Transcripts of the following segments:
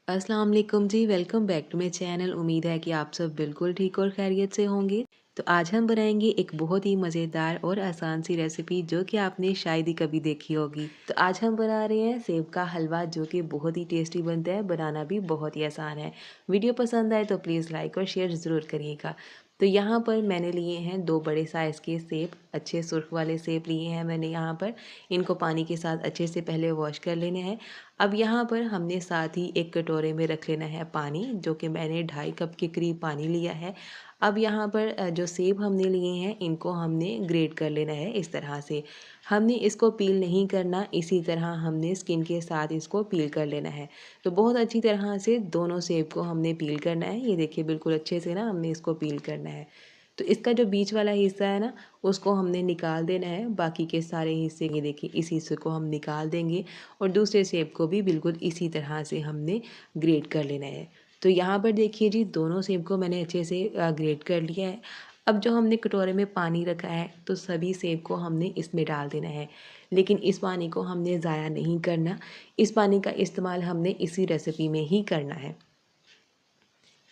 अस्सलाम वालेकुम जी, welcome back to my channel. उम्मीद है कि आप सब बिल्कुल ठीक और खैरियत से होंगे। तो आज हम बनाएंगे एक बहुत ही मज़ेदार और आसान सी रेसिपी जो कि आपने शायद ही कभी देखी होगी। तो आज हम बना रहे हैं सेब का हलवा, जो कि बहुत ही टेस्टी बनता है, बनाना भी बहुत ही आसान है। वीडियो पसंद आए तो प्लीज़ लाइक और शेयर ज़रूर करिएगा। तो यहाँ पर मैंने लिए हैं 2 बड़े साइज़ के सेब, अच्छे सुर्ख वाले सेब लिए हैं मैंने यहाँ पर। इनको पानी के साथ अच्छे से पहले वॉश कर लेने हैं। अब यहाँ पर हमने साथ ही एक कटोरे में रख लेना है पानी, जो कि मैंने 2.5 कप के करीब पानी लिया है। अब यहाँ पर जो सेब हमने लिए हैं इनको हमने ग्रेट कर लेना है इस तरह से। हमने इसको पील नहीं करना, इसी तरह हमने स्किन के साथ इसको पील कर लेना है। तो बहुत अच्छी तरह से दोनों सेब को हमने पील करना है। ये देखिए बिल्कुल अच्छे से ना हमने इसको पील करना है। तो इसका जो बीच वाला हिस्सा है ना, उसको हमने निकाल देना है। बाकी के सारे हिस्से ये देखिए इस हिस्से को हम निकाल देंगे और दूसरे सेब को भी बिल्कुल इसी तरह से हमने ग्रेट कर लेना है। तो यहाँ पर देखिए जी, दोनों सेब को मैंने अच्छे से ग्रेट कर लिया है। अब जो हमने कटोरे में पानी रखा है तो सभी सेब को हमने इसमें डाल देना है, लेकिन इस पानी को हमने ज़ाया नहीं करना। इस पानी का इस्तेमाल हमने इसी रेसिपी में ही करना है।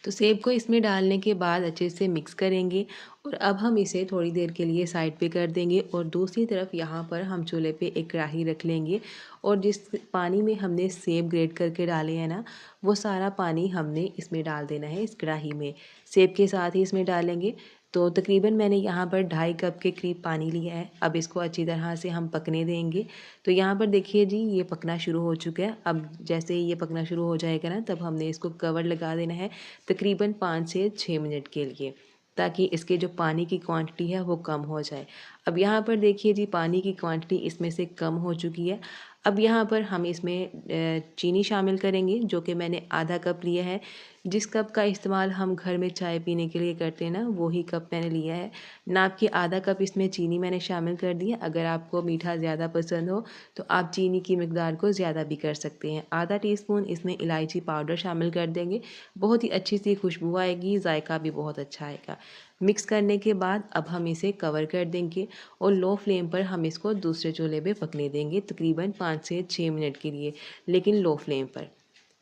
तो सेब को इसमें डालने के बाद अच्छे से मिक्स करेंगे और अब हम इसे थोड़ी देर के लिए साइड पे कर देंगे और दूसरी तरफ यहाँ पर हम चूल्हे पे एक कढ़ाई रख लेंगे और जिस पानी में हमने सेब ग्रेट करके डाले हैं ना, वो सारा पानी हमने इसमें डाल देना है। इस कढ़ाई में सेब के साथ ही इसमें डालेंगे। तो तकरीबन मैंने यहाँ पर 2.5 कप के करीब पानी लिया है। अब इसको अच्छी तरह से हम पकने देंगे। तो यहाँ पर देखिए जी, ये पकना शुरू हो चुका है। अब जैसे ही ये पकना शुरू हो जाएगा ना, तब हमने इसको कवर लगा देना है तकरीबन 5 से 6 मिनट के लिए, ताकि इसके जो पानी की क्वांटिटी है वो कम हो जाए। अब यहाँ पर देखिए जी, पानी की क्वांटिटी इसमें से कम हो चुकी है। अब यहाँ पर हम इसमें चीनी शामिल करेंगे, जो कि मैंने आधा कप लिया है। जिस कप का इस्तेमाल हम घर में चाय पीने के लिए करते हैं ना, वही कप मैंने लिया है। नाप के आधा कप इसमें चीनी मैंने शामिल कर दी है। अगर आपको मीठा ज़्यादा पसंद हो तो आप चीनी की मिकदार को ज़्यादा भी कर सकते हैं। आधा टीस्पून इसमें इलायची पाउडर शामिल कर देंगे। बहुत ही अच्छी सी खुशबू आएगी, जायका भी बहुत अच्छा आएगा। मिक्स करने के बाद अब हम इसे कवर कर देंगे और लो फ्लेम पर हम इसको दूसरे चूल्हे पे पकने देंगे तकरीबन 5 से 6 मिनट के लिए, लेकिन लो फ्लेम पर।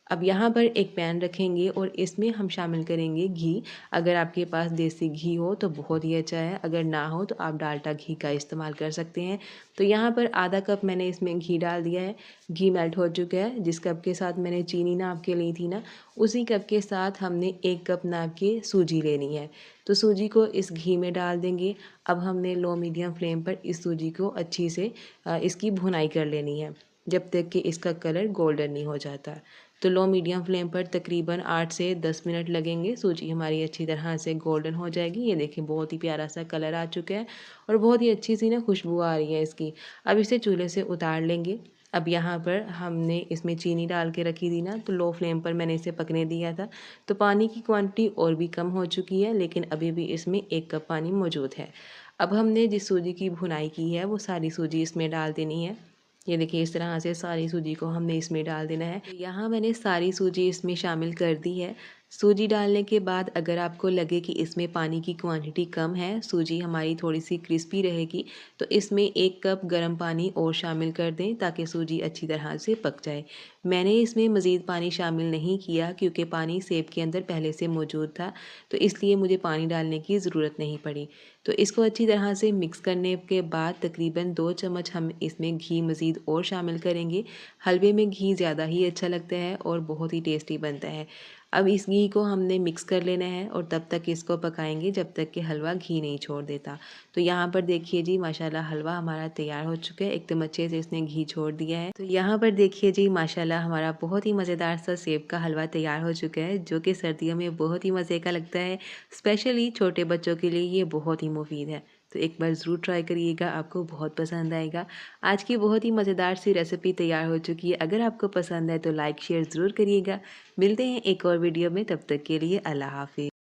अब यहाँ पर एक पैन रखेंगे और इसमें हम शामिल करेंगे घी। अगर आपके पास देसी घी हो तो बहुत ही अच्छा है, अगर ना हो तो आप डाल्डा घी का इस्तेमाल कर सकते हैं। तो यहाँ पर आधा कप मैंने इसमें घी डाल दिया है। घी मेल्ट हो चुका है। जिस कप के साथ मैंने चीनी नाप के ली थी ना, उसी कप के साथ हमने 1 कप नाप के सूजी लेनी है। तो सूजी को इस घी में डाल देंगे। अब हमने लो मीडियम फ्लेम पर इस सूजी को अच्छी से इसकी भुनाई कर लेनी है, जब तक कि इसका कलर गोल्डन नहीं हो जाता। तो लो मीडियम फ्लेम पर तकरीबन 8 से 10 मिनट लगेंगे। सूजी हमारी अच्छी तरह से गोल्डन हो जाएगी। ये देखें बहुत ही प्यारा सा कलर आ चुका है और बहुत ही अच्छी सी ना खुशबू आ रही है इसकी। अब इसे चूल्हे से उतार लेंगे। अब यहाँ पर हमने इसमें चीनी डाल के रखी थी ना, तो लो फ्लेम पर मैंने इसे पकने दिया था। तो पानी की क्वांटिटी और भी कम हो चुकी है, लेकिन अभी भी इसमें 1 कप पानी मौजूद है। अब हमने जिस सूजी की भुनाई की है वो सारी सूजी इसमें डाल देनी है। ये देखिए इस तरह से सारी सूजी को हमने इसमें डाल देना है। तो यहाँ मैंने सारी सूजी इसमें शामिल कर दी है। सूजी डालने के बाद अगर आपको लगे कि इसमें पानी की क्वांटिटी कम है, सूजी हमारी थोड़ी सी क्रिस्पी रहेगी, तो इसमें 1 कप गर्म पानी और शामिल कर दें ताकि सूजी अच्छी तरह से पक जाए। मैंने इसमें मज़ीद पानी शामिल नहीं किया क्योंकि पानी सेब के अंदर पहले से मौजूद था, तो इसलिए मुझे पानी डालने की ज़रूरत नहीं पड़ी। तो इसको अच्छी तरह से मिक्स करने के बाद तकरीबन 2 चम्मच हम इसमें घी मज़ीद और शामिल करेंगे। हलवे में घी ज़्यादा ही अच्छा लगता है और बहुत ही टेस्टी बनता है। अब इस घी को हमने मिक्स कर लेना है और तब तक इसको पकाएंगे जब तक कि हलवा घी नहीं छोड़ देता। तो यहाँ पर देखिए जी, माशाल्लाह हलवा हमारा तैयार हो चुका है। एकदम अच्छे से इसने घी छोड़ दिया है। तो यहाँ पर देखिए जी, माशाल्लाह हमारा बहुत ही मज़ेदार सा सेब का हलवा तैयार हो चुका है, जो कि सर्दियों में बहुत ही मज़े का लगता है। स्पेशली छोटे बच्चों के लिए ये बहुत ही मुफीद है। तो एक बार ज़रूर ट्राई करिएगा, आपको बहुत पसंद आएगा। आज की बहुत ही मज़ेदार सी रेसिपी तैयार हो चुकी है। अगर आपको पसंद है तो लाइक शेयर ज़रूर करिएगा। मिलते हैं एक और वीडियो में, तब तक के लिए अल्लाह हाफ़िज़।